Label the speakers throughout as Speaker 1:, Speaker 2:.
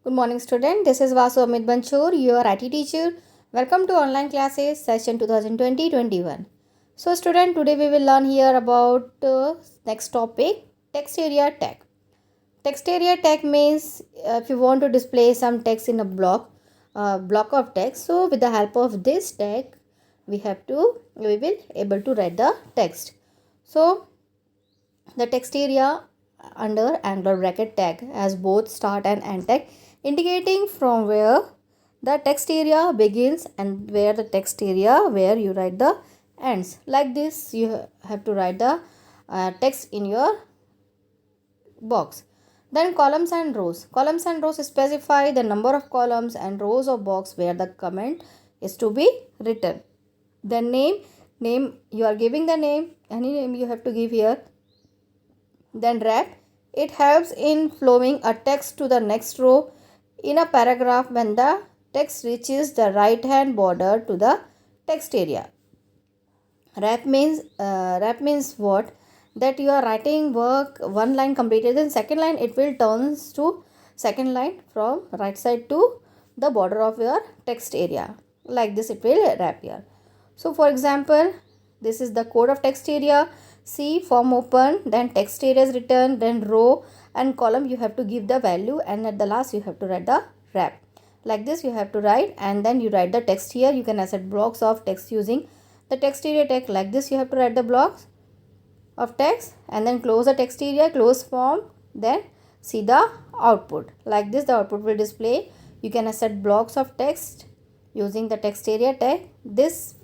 Speaker 1: Good morning, student. This is Vasu Amit Banchur, your IT teacher. Welcome to online classes session 2020-21. So, student, today we will learn here about next topic, text area tag. Text area tag means if you want to display some text in a block of text. So, with the help of this tag, we will able to write the text. So, the text area under angular bracket tag has both start and end tag, indicating from where the text area begins and where the text area where you write the ends. Like this, you have to write the text in your box. Then columns and rows. Columns and rows specify the number of columns and rows of box where the comment is to be written. The name you are giving the name, any name you have to give here. Then wrap. It helps in flowing a text to the next row in a paragraph when the text reaches the right hand border to the text area. Wrap means what? That you are writing work one line completed, then second line it will turns to second line from right side to the border of your text area. Like this it will wrap here. So for example, this is the code of text area. See, form open, then text area is written, then row and column you have to give the value, and at the last you have to write the wrap. Like this you have to write, and then you write the text here. You can assign blocks of text using the text area tag. Like this you have to write the blocks of text and then close the text area, close form, then see the output. Like this the output will display. You can assign blocks of text using the text area tag. This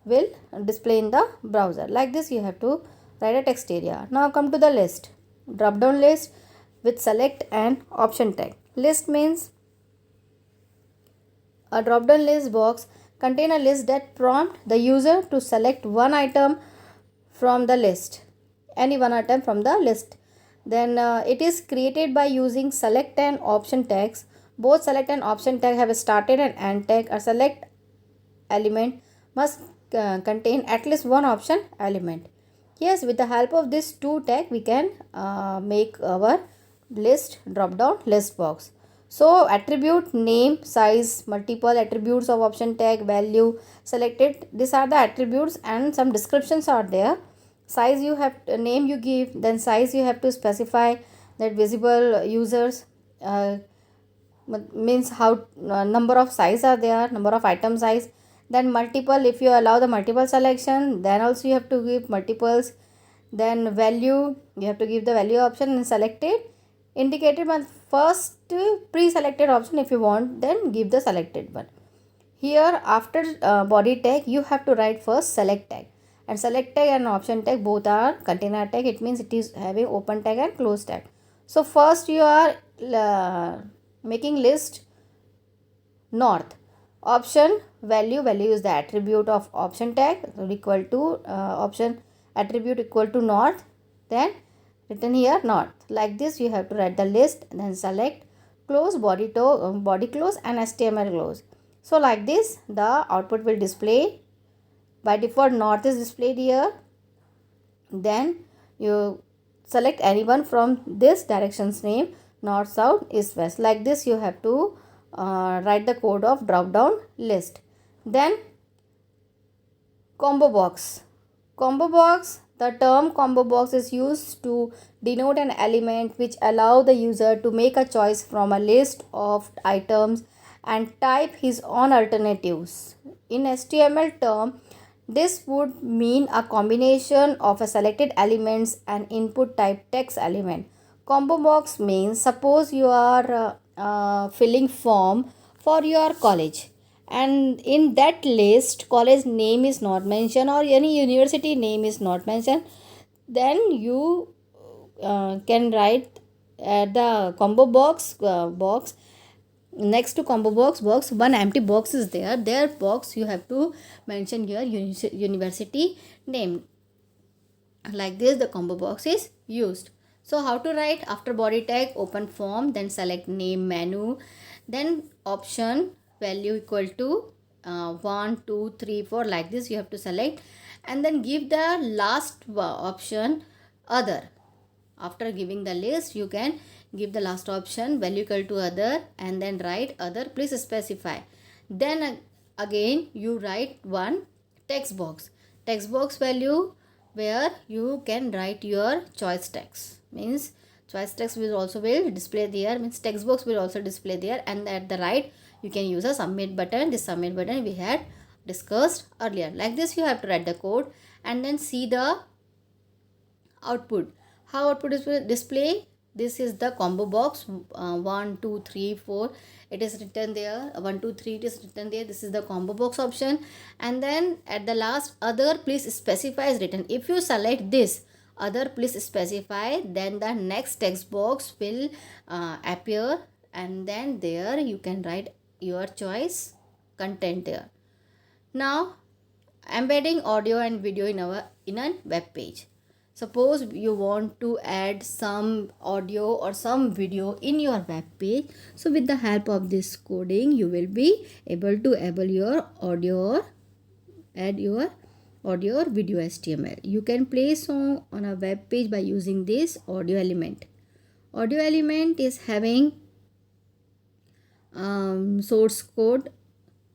Speaker 1: will display in the browser. Like this you have to write a text area. Now come to the list. Drop down list with select and option tag. List means a drop down list box contain a list that prompt the user to select one item from the list, any one item from the list. Then it is created by using select and option tags. Both select and option tag have a started and end tag. A select element must contain at least one option element. Yes, with the help of this two tag we can make our list drop down list box. So attribute, name, size, multiple attributes of option tag, value selected, these are the attributes and some descriptions are there. Size you have name you give, then size you have to specify that visible users means how number of size are there, number of item size. Then multiple, if you allow the multiple selection, then also you have to give multiples. Then value, you have to give the value option, and selected indicated by first pre-selected option. If you want, then give the selected one. Here after body tag you have to write first select tag, and select tag and option tag both are container tag. It means it is having open tag and close tag. So first you are making list north. Option value is the attribute of option tag, equal to option attribute equal to north, then written here north. Like this you have to write the list, then select, close, body close and HTML close. So like this the output will display. By default north is displayed here. Then you select anyone from this directions name, north, south, east, west. Like this you have to write the code of drop down list. Then combo box. The term combo box is used to denote an element which allow the user to make a choice from a list of items and type his own alternatives. In HTML term, this would mean a combination of a selected elements and input type text element. Combo box means, suppose you are filling form for your college, and in that list college name is not mentioned or any university name is not mentioned, then you can write the combo box next to combo box one empty box is there box you have to mention your university name. Like this the combo box is used. So how to write? After body tag, open form, then select name menu, then option value equal to 1 2 3 4. Like this you have to select, and then give the last option other. After giving the list you can give the last option value equal to other and then write other, please specify. Then again you write one text box value where you can write your choice text. Means choice text will display there, means text box will also display there, and at the right you can use a submit button. This submit button we had discussed earlier. Like this you have to write the code and then see the output. How output is display? This is the combo box 1 2 3 4, it is written there, 1 2 3 it is written there. This is the combo box option, and then at the last other please specify is written. If you select this other please specify, then the next text box will appear, and then there you can write your choice content there. Now embedding audio and video in a web page. Suppose you want to add some audio or some video in your web page. So with the help of this coding, you will be able to enable your audio or add your audio or video HTML. You can play song on a web page by using this audio element. Audio element is having source code,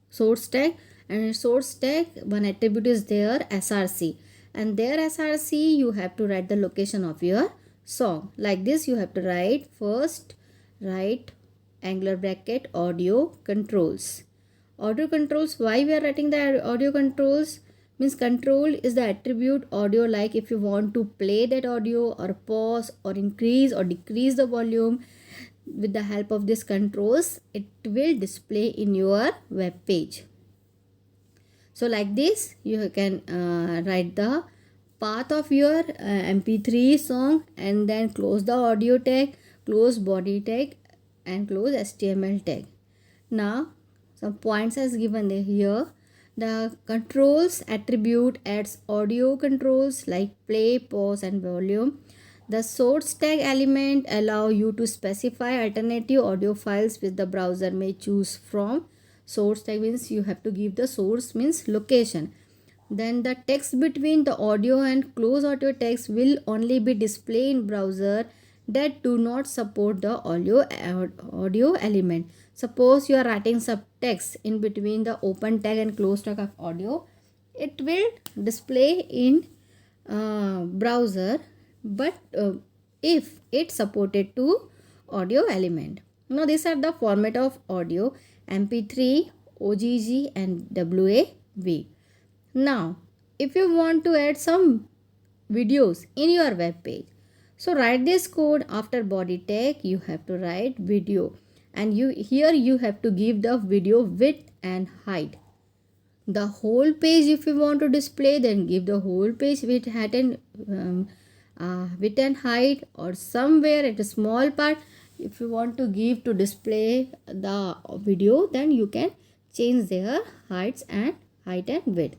Speaker 1: source tag, and source tag one attribute is there src, and there src you have to write the location of your song. Like this you have to write first, write angular bracket audio controls. Audio controls, why we are writing the audio controls? Means control is the attribute audio, like if you want to play that audio or pause or increase or decrease the volume. With the help of these controls it will display in your web page. So like this you can write the path of your mp3 song and then close the audio tag, close body tag and close html tag. Now some points as given here. The controls attribute adds audio controls like play, pause and volume. The source tag element allow you to specify alternative audio files which the browser may choose from. Source tag means you have to give the source, means location. Then the text between the audio and close audio text will only be displayed in browser that do not support the audio element. Suppose you are writing some text in between the open tag and close tag of audio, it will display in browser, but if it supported to audio element. Now these are the format of audio: mp3, ogg and wav. Now if you want to add some videos in your web page, so write this code. After body tag you have to write video, and here you have to give the video width and height. The whole page if you want to display, then give the whole page with height and height, or somewhere at a small part if you want to give to display the video, then you can change their height and width.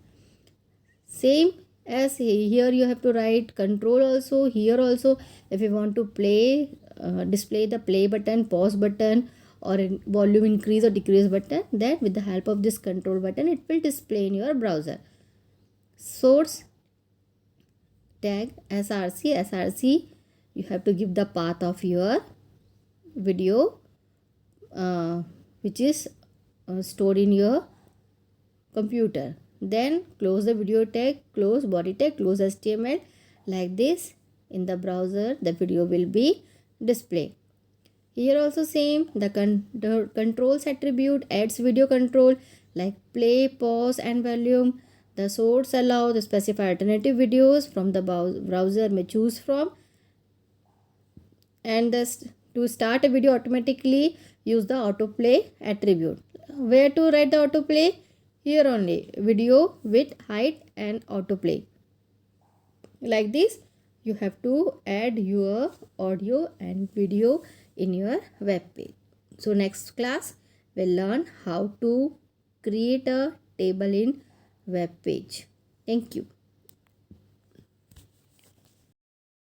Speaker 1: Same as here you have to write control also. Here also if you want to play display the play button, pause button or volume increase or decrease button, then with the help of this control button it will display in your browser. Source tag src you have to give the path of your video which is stored in your computer. Then close the video tag, close body tag, close html. Like this in the browser the video will be displayed. Here also same, the controls attribute adds video control like play, pause and volume. The source allow the specify alternative videos from the browser may choose from. And to start a video automatically use the autoplay attribute. Where to write the autoplay? Here only, video with height and autoplay. Like this you have to add your audio and video in your web page. So next class we'll learn how to create a table in web page. Thank you.